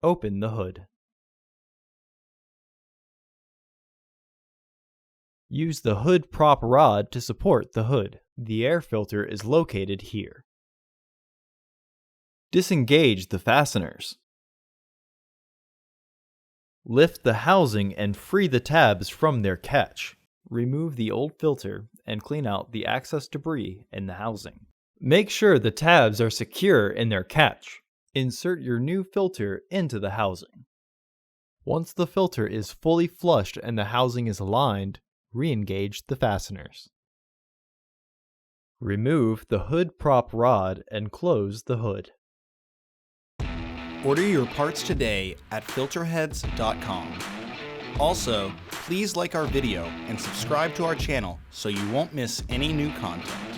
open the hood. Use the hood prop rod to support the hood. The air filter is located here. Disengage the fasteners. Lift the housing and free the tabs from their catch. Remove the old filter and clean out the excess debris in the housing. Make sure the tabs are secure in their catch. Insert your new filter into the housing. Once the filter is fully flushed and the housing is aligned, re-engage the fasteners. Remove the hood prop rod and close the hood. Order your parts today at filterheads.com. Also, please like our video and subscribe to our channel so you won't miss any new content.